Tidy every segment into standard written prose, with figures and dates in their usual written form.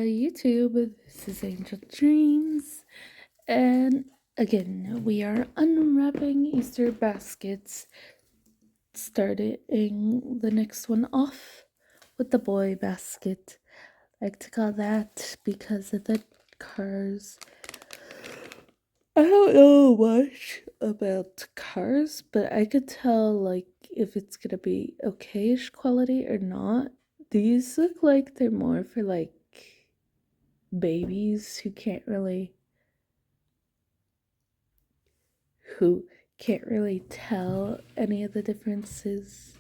YouTube. This is Angel Dreams, and again, we are unwrapping Easter baskets, starting the next one off with the boy basket. I like to call that because of the cars. I don't know much about cars, but I could tell, like, if it's gonna be okayish quality or not. These look like they're more for, like, babies who can't really tell any of the differences.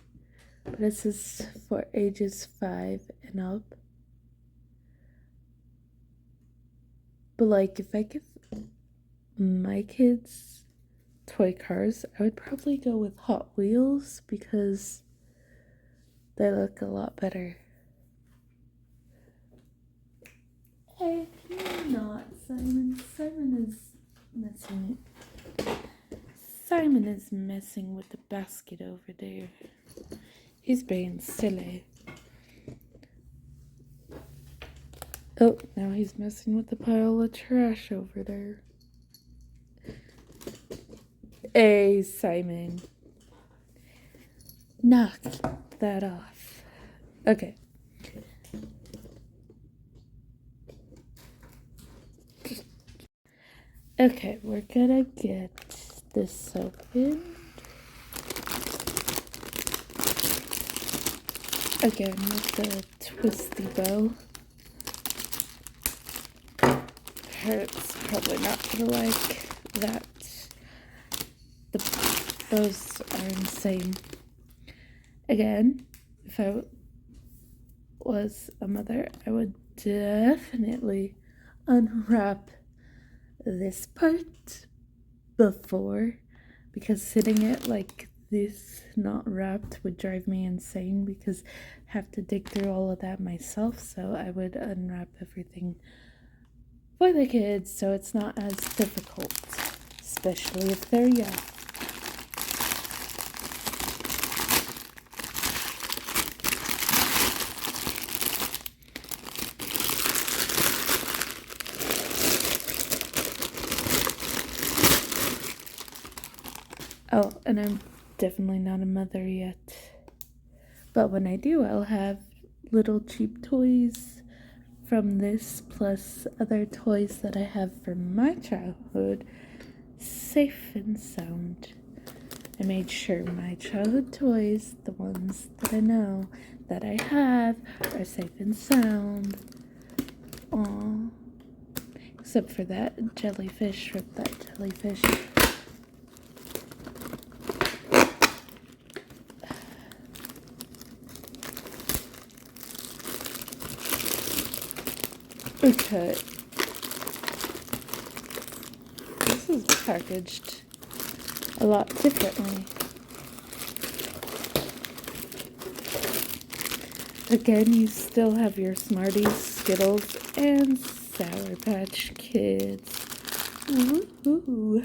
But this is for ages 5 and up. But like, if I give my kids toy cars, I would probably go with Hot Wheels because they look a lot better. Hey, can you not, Simon? Simon is messing with the basket over there. He's being silly. Oh, now he's messing with the pile of trash over there. Hey, Simon. Knock that off. Okay. Okay, we're gonna get this open. Again, with the twisty bow. It's probably not gonna like that. The bows are insane. Again, if I was a mother, I would definitely unwrap this part before, because sitting it like this not wrapped would drive me insane because I have to dig through all of that myself. So I would unwrap everything for the kids so it's not as difficult, especially if they're young. Oh, and I'm definitely not a mother yet. But when I do, I'll have little cheap toys from this, plus other toys that I have from my childhood, safe and sound. I made sure my childhood toys, the ones that I know that I have, are safe and sound. Aww. Except for that jellyfish, rip that jellyfish. Okay. This is packaged a lot differently. Again, you still have your Smarties, Skittles, and Sour Patch Kids. Woohoo!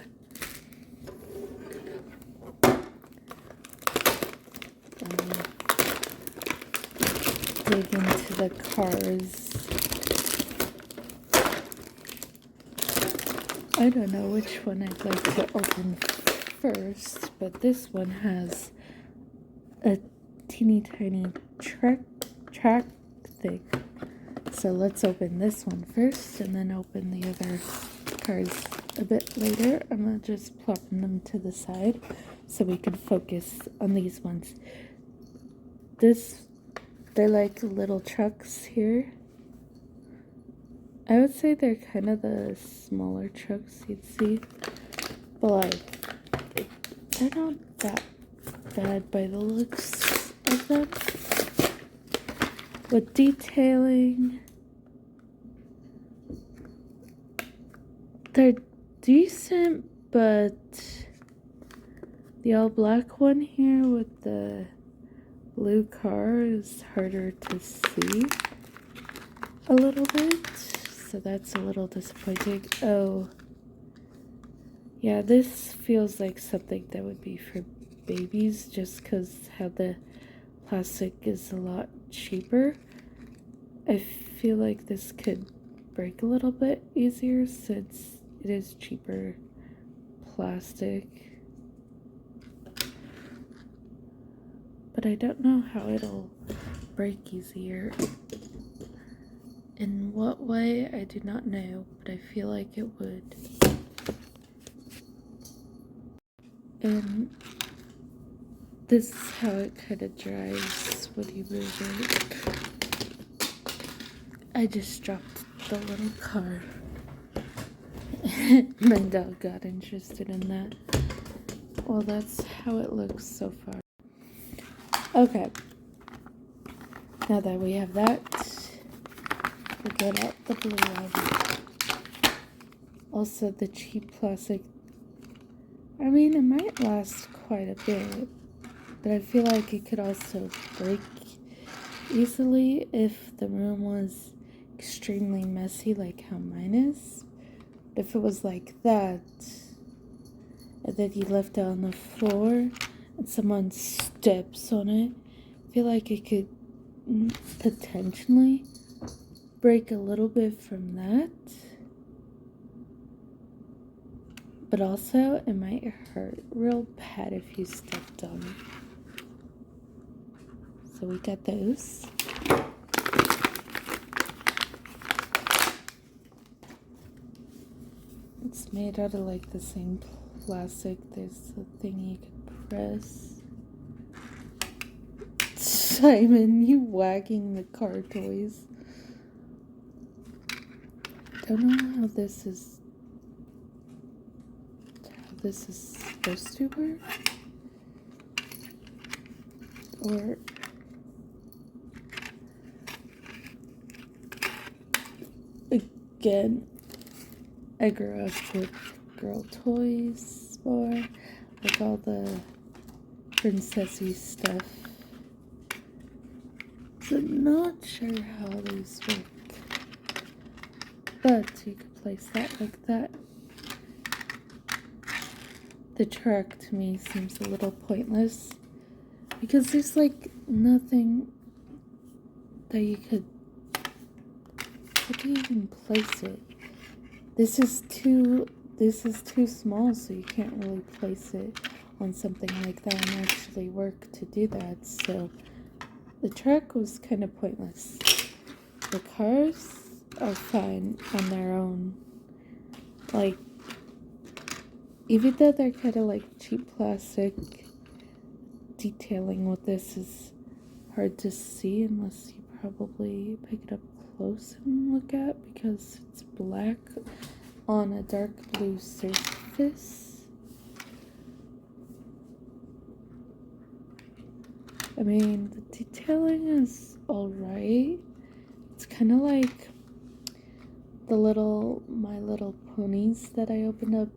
Dig into the cars. I don't know which one I'd like to open first, but this one has a teeny tiny track thing. So let's open this one first and then open the other cards a bit later. I'm gonna just plop them to the side so we can focus on these ones. They're like little trucks here. I would say they're kind of the smaller trucks you'd see, but like, they're not that bad by the looks of them. With detailing, they're decent, but the all black one here with the blue car is harder to see a little bit. So that's a little disappointing. Oh, yeah, this feels like something that would be for babies just because how the plastic is a lot cheaper. I feel like this could break a little bit easier since it is cheaper plastic. But I don't know how it'll break easier. In what way, I do not know, but I feel like it would. And this is how it kind of dries when you move it. I just dropped the little car. My dog got interested in that. Well, that's how it looks so far. Okay. Now that we have that, we'll get out the blue one. Also, the cheap plastic. I mean, it might last quite a bit, but I feel like it could also break easily if the room was extremely messy like how mine is. If it was like that, and then you left it on the floor and someone steps on it, I feel like it could potentially break a little bit from that. But also, it might hurt real bad if you stepped on it. So we got those. It's made out of like the same plastic. There's a thing you could press. Simon, you wagging the car toys. Don't know how this is supposed to work. Or again, I grew up with girl toys more, like all the princessy stuff. So I'm not sure how these work. But you could place that like that. The track to me seems a little pointless because there's like nothing that you could. How do you even place it? This is too small, so you can't really place it on something like that and actually work to do that. So the track was kind of pointless. The cars are fine on their own. Like, even though they're kind of like cheap plastic, detailing with this is hard to see unless you probably pick it up close and look at, because it's black on a dark blue surface. I mean, the detailing is alright. It's kind of like the My Little Ponies that I opened up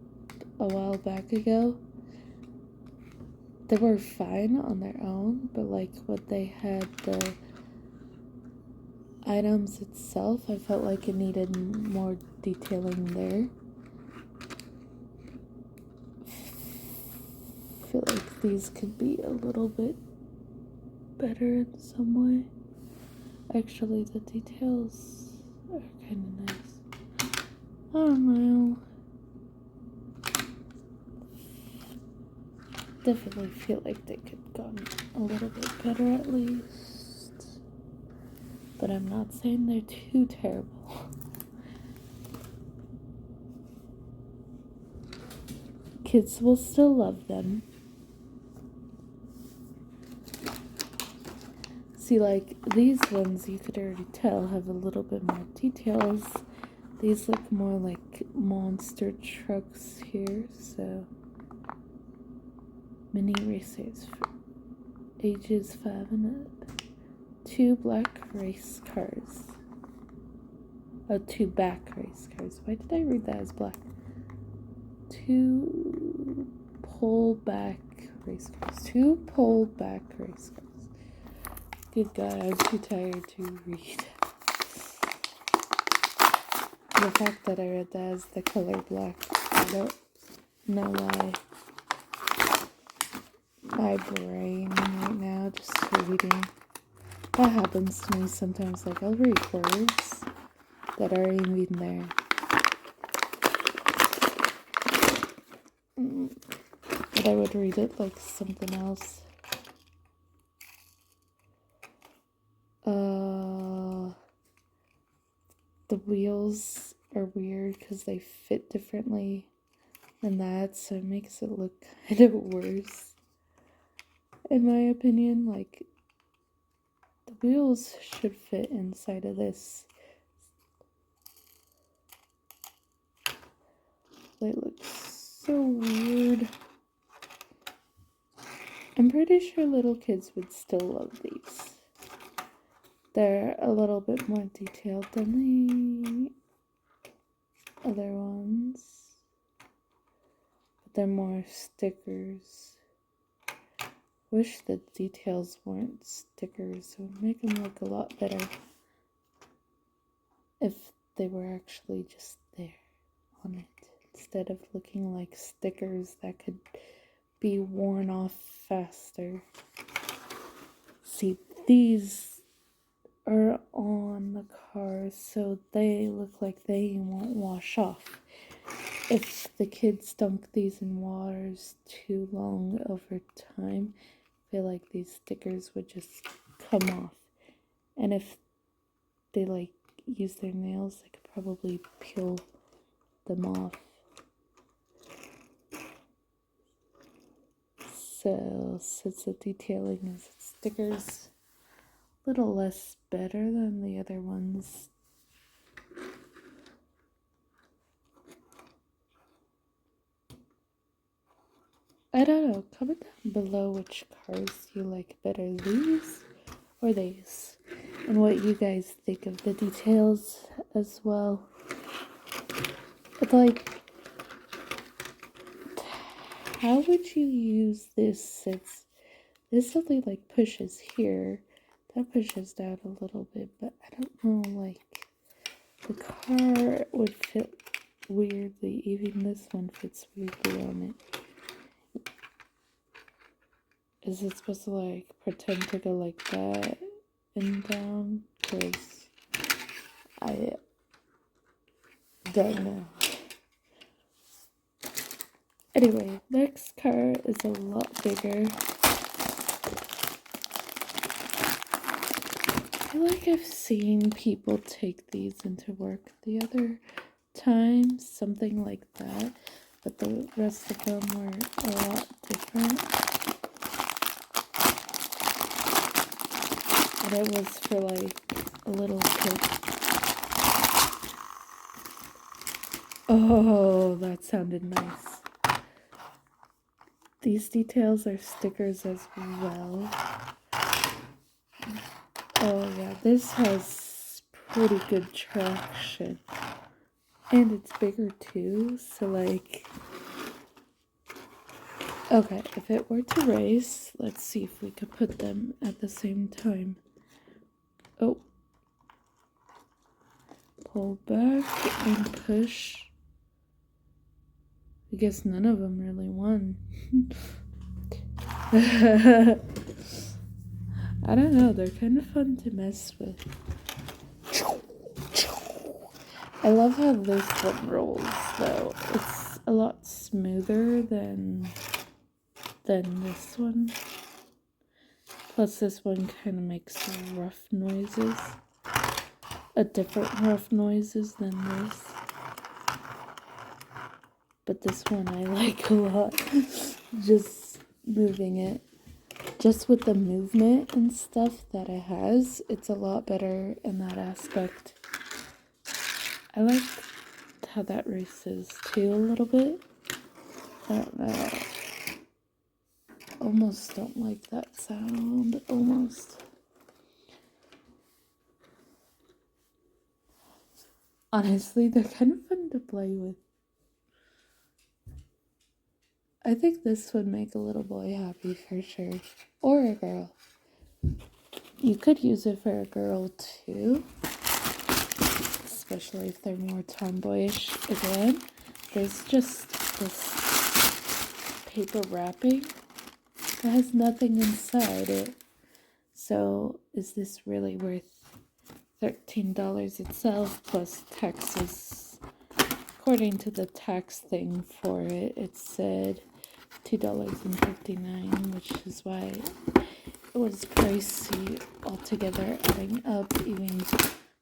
a while back ago. They were fine on their own, but like when they had the items itself, I felt like it needed more detailing there. I feel like these could be a little bit better in some way. Actually, the details are kind of nice. I don't know. Definitely feel like they could have gone a little bit better at least. But I'm not saying they're too terrible. Kids will still love them. See, like, these ones, you could already tell, have a little bit more details. These look more like monster trucks here, so. Mini racers for ages 5 and up. 2 black race cars. Oh, 2 back race cars. Why did I read that as black? 2 pull back race cars. 2 pull back race cars. Good God, I'm too tired to read. The fact that I read that as the color black, I don't know why. My brain right now just reading. That happens to me sometimes. Like, I'll read words that aren't even there. But I would read it like something else. The wheels are weird because they fit differently than that, so it makes it look kind of worse. In my opinion, like, the wheels should fit inside of this. They look so weird. I'm pretty sure little kids would still love these. They're a little bit more detailed than the other ones, but they're more stickers. Wish the details weren't stickers. It would make them look a lot better if they were actually just there on it, instead of looking like stickers that could be worn off faster. See, these are on the car, so they look like they won't wash off. If the kids dunk these in waters too long over time, I feel like these stickers would just come off. And if they like use their nails, they could probably peel them off. So since the detailing is stickers, a little less better than the other ones. I don't know, comment down below which cars you like better, these or these, and what you guys think of the details as well. It's like, how would you use this since this only like pushes here, that pushes down a little bit, but I don't know, like, the car would fit weirdly, even this one fits weirdly on it. Is it supposed to like pretend to go like that and down? Because I don't know. Anyway, next car is a lot bigger. I feel like I've seen people take these into work the other time, something like that, but the rest of them were a lot different. And it was for like a little kid. Oh, that sounded nice. These details are stickers as well. Oh yeah, this has pretty good traction. And it's bigger too, so like... Okay, if it were to race, let's see if we could put them at the same time. Oh. Pull back and push. I guess none of them really won. I don't know, they're kind of fun to mess with. I love how this one rolls, though. It's a lot smoother than this one. Plus this one kind of makes rough noises. Different rough noises than this. But this one I like a lot. Just moving it. Just with the movement and stuff that it has, it's a lot better in that aspect. I like how that races too a little bit. I don't know. Almost don't like that sound. Almost. Honestly, they're kind of fun to play with. I think this would make a little boy happy for sure. Or a girl. You could use it for a girl too. Especially if they're more tomboyish. Again, there's just this paper wrapping that has nothing inside it. So is this really worth $13 itself plus taxes? According to the tax thing for it, it said $2.59, which is why it was pricey altogether, adding up even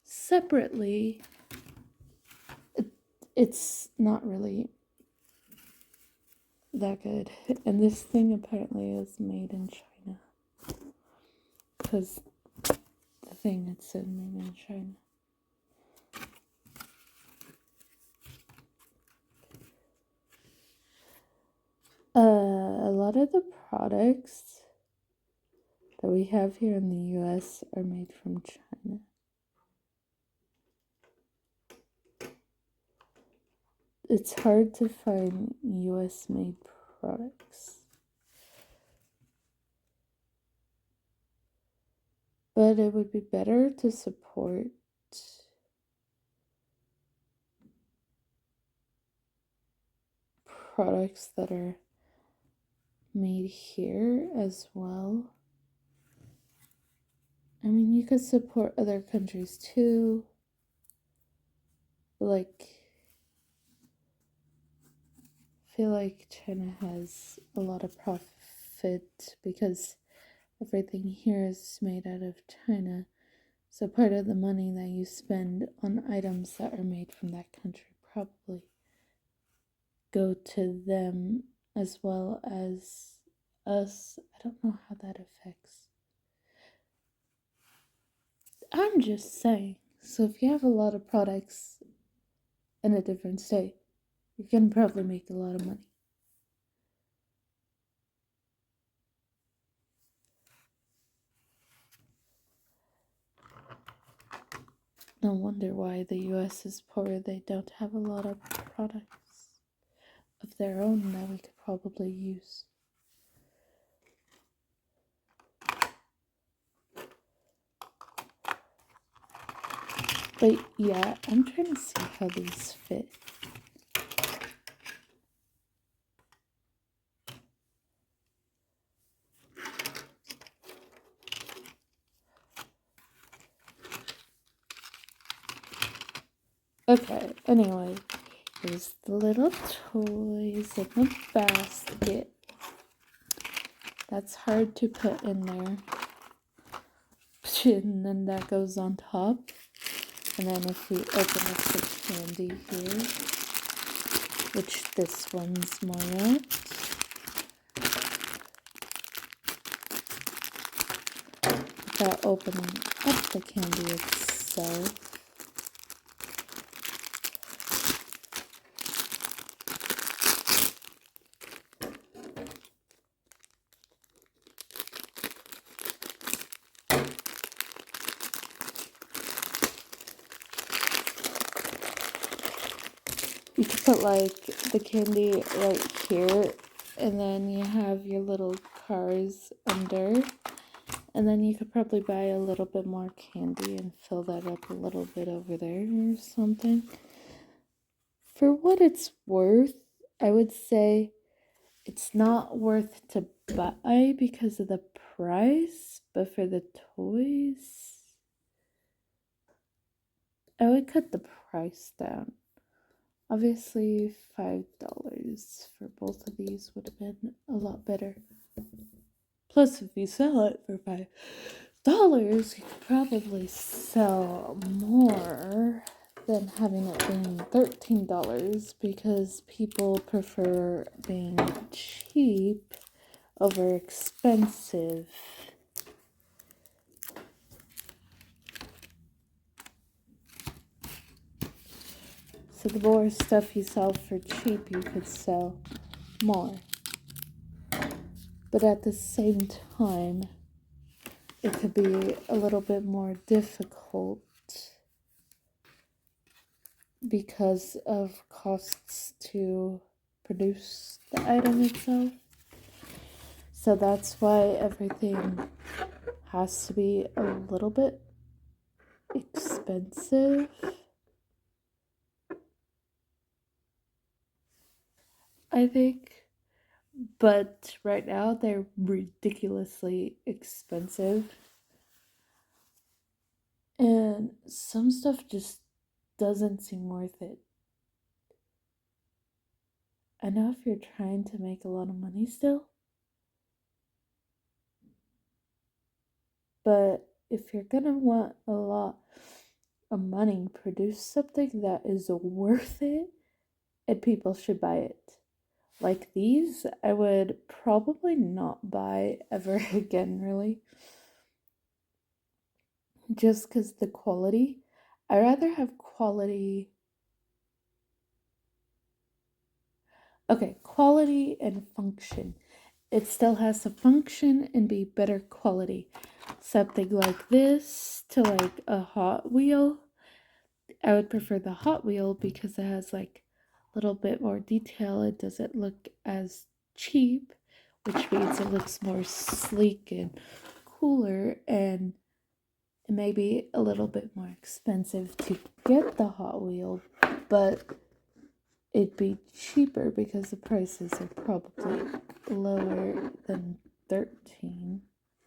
separately. It's not really that good. And this thing apparently is made in China. Because the thing it said made in China. A lot of the products that we have here in the US are made from China. It's hard to find US made products. But it would be better to support products that are made here as well. I mean, you could support other countries too. Like, I feel like China has a lot of profit because everything here is made out of China. So part of the money that you spend on items that are made from that country probably go to them as well as us. I don't know how that affects. I'm just saying. So if you have a lot of products in a different state, you can probably make a lot of money. No wonder why the US is poor. They don't have a lot of products of their own that we could probably use. But yeah, I'm trying to see how these fit. Okay, anyway, here's the little toys in the basket. That's hard to put in there. And then that goes on top. And then if we open up the candy here, which this one's more wet. Without opening up the candy itself. You could put like the candy right here, and then you have your little cars under, and then you could probably buy a little bit more candy and fill that up a little bit over there or something. For what it's worth, I would say it's not worth to buy because of the price, but for the toys, I would cut the price down. Obviously, $5 for both of these would have been a lot better. Plus, if you sell it for $5, you could probably sell more than having it being $13 because people prefer being cheap over expensive. So the more stuff you sell for cheap, you could sell more. But at the same time, it could be a little bit more difficult because of costs to produce the item itself. So that's why everything has to be a little bit expensive. I think. But right now they're ridiculously expensive. And some stuff just doesn't seem worth it. I know if you're trying to make a lot of money still, but if you're gonna want a lot of money, produce something that is worth it and people should buy it. Like these, I would probably not buy ever again, really. Just because the quality, I rather have quality. Okay, quality and function. It still has to function and be better quality. Something like this to like a Hot Wheel. I would prefer the Hot Wheel because it has like a little bit more detail. It doesn't look as cheap, which means it looks more sleek and cooler, and it may be a little bit more expensive to get the Hot Wheel, but it'd be cheaper because the prices are probably lower than 13.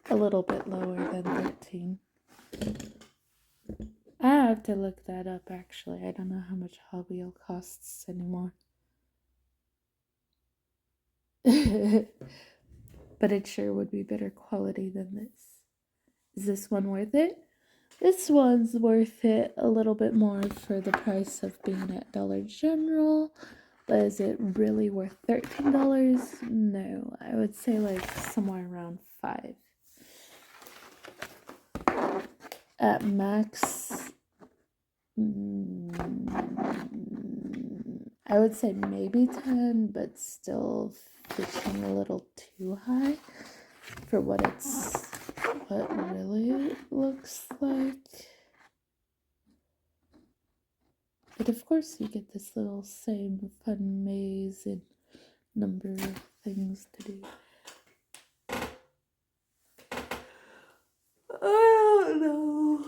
A little bit lower than 13. I have to look that up actually. I don't know how much Hot Wheel costs anymore. But it sure would be better quality than this. Is this one worth it? This one's worth it a little bit more for the price of being at Dollar General. But is it really worth $13? No, I would say like somewhere around $5. At max, I would say maybe 10, but still fishing a little too high for what really looks like. But of course you get this little same fun maze and number of things to do. I don't know.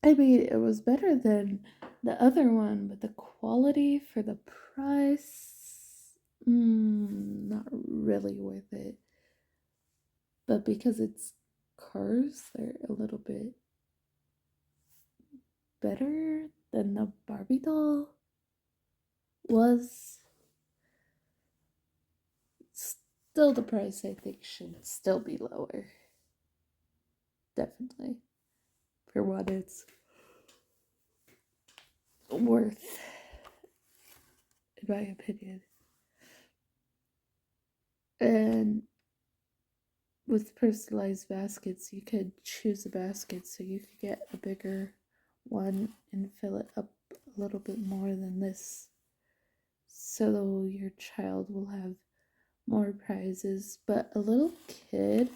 I mean, it was better than the other one, but the quality for the price, not really worth it. But because it's cars, they're a little bit better than the Barbie doll was. Still, the price I think should still be lower. Definitely. For what it's worth, in my opinion. And with personalized baskets, you could choose a basket so you could get a bigger one and fill it up a little bit more than this, so your child will have more prizes. But a little kid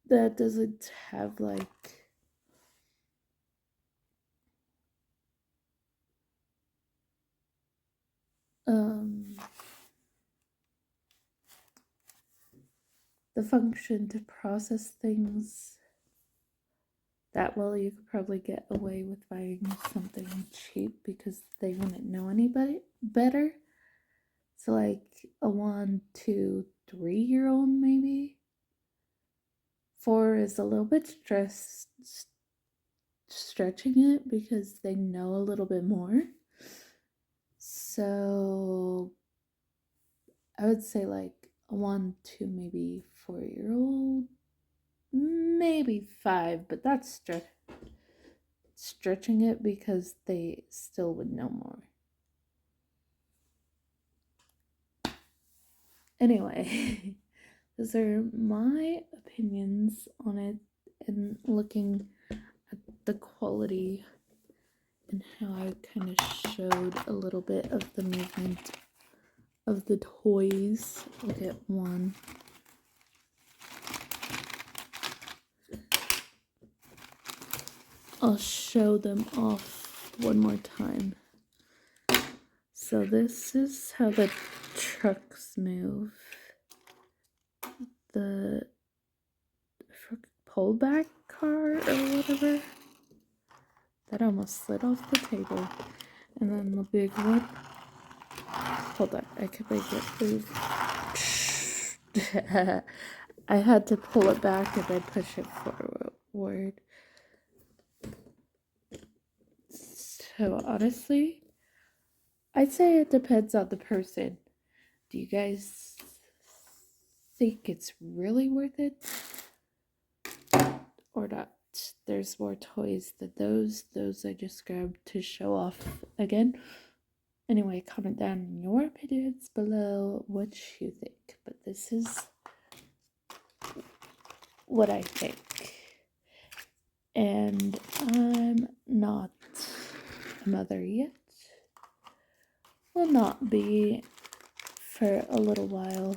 that doesn't have like the function to process things that well, you could probably get away with buying something cheap because they wouldn't know anybody better. So like a 1, 2, 3-year-old maybe. 4 is a little bit stretching it because they know a little bit more. So I would say like a 1, 2, maybe 4-year-old, maybe 5, but that's stretching it because they still would know more. Anyway, those are my opinions on it, and looking at the quality and how I kind of showed a little bit of the movement of the toys. Look at one. I'll show them off one more time. So this is how the trucks move. The pullback car or whatever. That almost slid off the table. And then the big one. Hold on, I can make it move. I had to pull it back and then push it forward. So honestly, I'd say it depends on the person. Do you guys think it's really worth it or not? There's more toys than those. Those I just grabbed to show off again. Anyway, comment down your opinions below what you think. But this is what I think. And I'm not a mother yet. Will not be for a little while.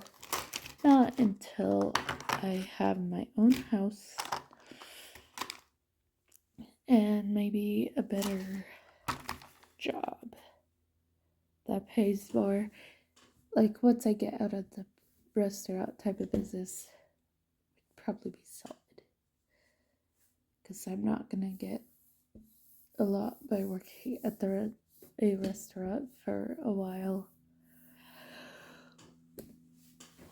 Not until I have my own house and maybe a better job that pays more. Like, once I get out of the restaurant type of business, would probably be solid. Because I'm not gonna get a lot by working at a restaurant for a while.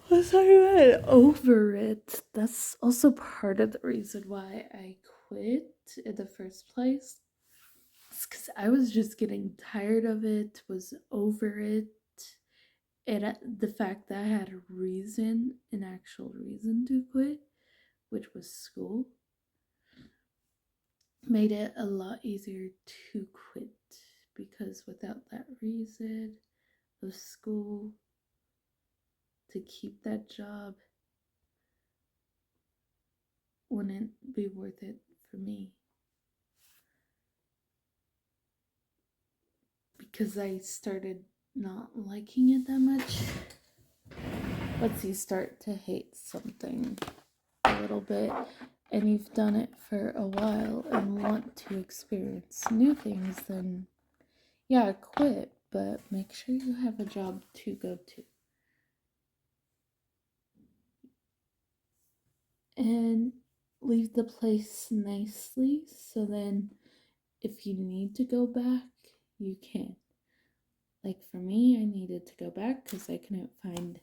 Once I get over it, that's also part of the reason why I quit in the first place. It's because I was just getting tired of it, was over it, and the fact that I had a reason, an actual reason to quit, which was school, made it a lot easier to quit, because without that reason of school to keep that job wouldn't be worth it for me, because I started not liking it that much. Once you start to hate something a little bit and you've done it for a while and want to experience new things, then yeah, quit, but make sure you have a job to go to. And leave the place nicely so then if you need to go back, you can. Like for me, I needed to go back because I couldn't find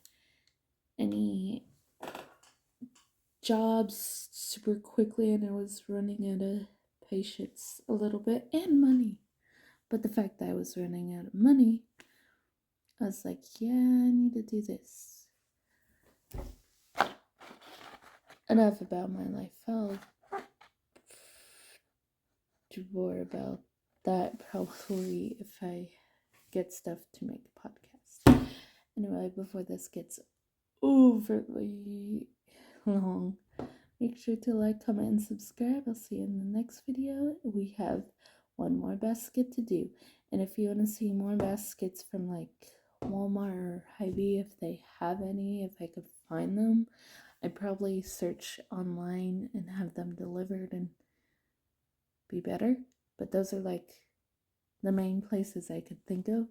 any jobs super quickly and I was running out of patience a little bit and money. But the fact that I was running out of money, I was like, yeah, I need to do this. Enough about my life. I'll do more about that probably if I get stuff to make a podcast. Anyway, before this gets overly long, make sure to like, comment, and subscribe. I'll see you in the next video. We have one more basket to do. And if you want to see more baskets from like Walmart or Hy-Vee, if they have any, if I could find them, I'd probably search online and have them delivered and be better. But those are like the main places I could think of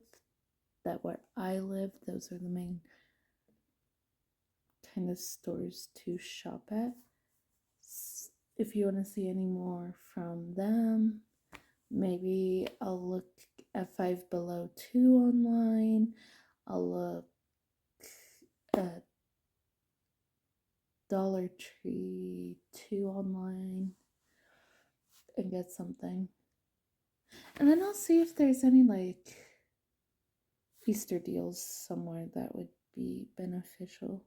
that where I live, those are the main kind of stores to shop at. If you want to see any more from them, maybe I'll look at Five Below 2 online. I'll look at Dollar Tree 2 online and get something. And then I'll see if there's any like Easter deals somewhere that would be beneficial.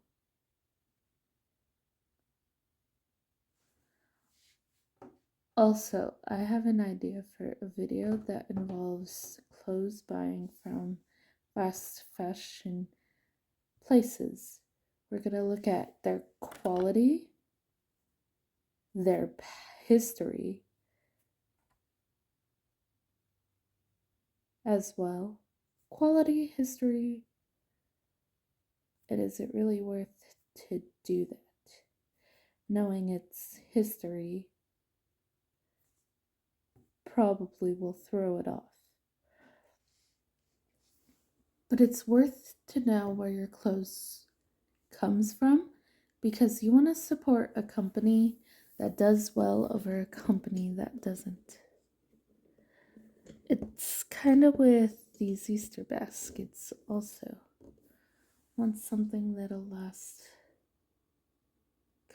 Also, I have an idea for a video that involves clothes buying from fast fashion places. We're going to look at their quality, their history as well. Quality, history, and is it really worth to do that? Knowing its history probably will throw it off. But it's worth to know where your clothes comes from, because you want to support a company that does well over a company that doesn't. It's kind of with these Easter baskets also. Want something that'll last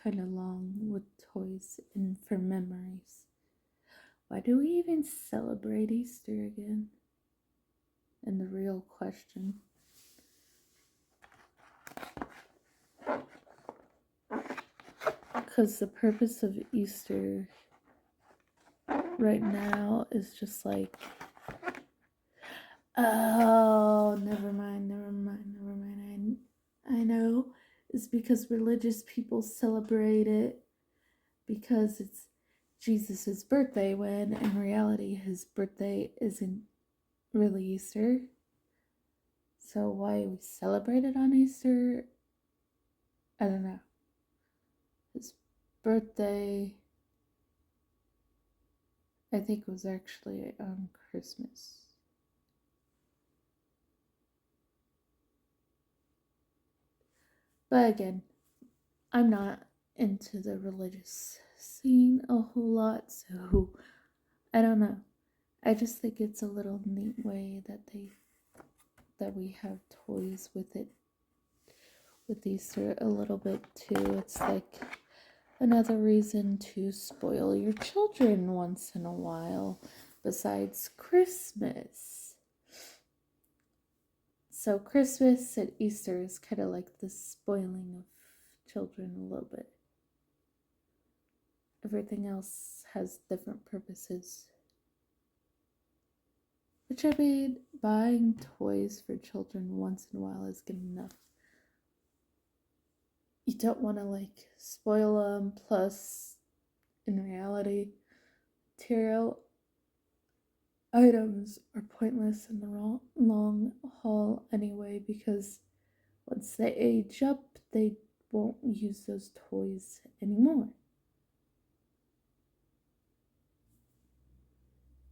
kind of long with toys and for memories. Why do we even celebrate Easter again? And the real question. Because the purpose of Easter right now is just like, oh, never mind. I know it's because religious people celebrate it because it's Jesus' birthday, when in reality his birthday isn't really Easter. So why we celebrate it on Easter, I don't know. His birthday, I think, was actually on Christmas. But again, I'm not into the religious scene a whole lot, so I don't know. I just think it's a little neat way that we have toys with it, with Easter a little bit too. It's like another reason to spoil your children once in a while, besides Christmas. So Christmas and Easter is kind of like the spoiling of children a little bit. Everything else has different purposes. Which, I mean, buying toys for children once in a while is good enough. You don't want to like spoil them, plus in reality, material items are pointless in the long haul anyway, because once they age up, they won't use those toys anymore.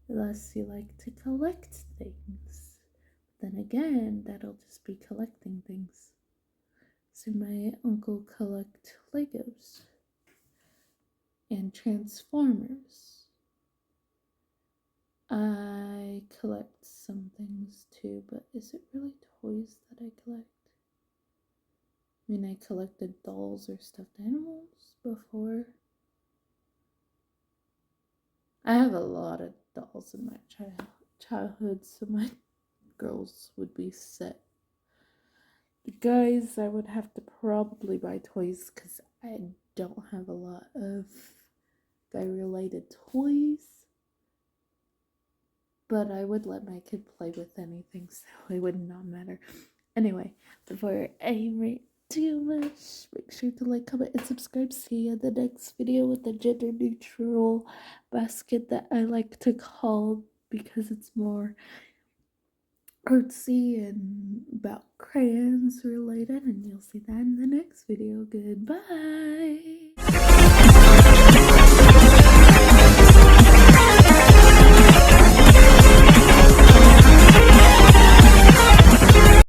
Unless you like to collect things. Then again, that'll just be collecting things. So my uncle collect Legos and Transformers. I collect some things too, but is it really toys that I collect? I mean, I collected dolls or stuffed animals before. I have a lot of dolls in my childhood, so my girls would be set. The guys, I would have to probably buy toys because I don't have a lot of guy-related toys. But I would let my kid play with anything, so it would not matter. Anyway, before I rant too much, make sure to like, comment, and subscribe. See you in the next video with the gender neutral basket that I like to call, because it's more artsy and about crayons related, and you'll see that in the next video. Goodbye.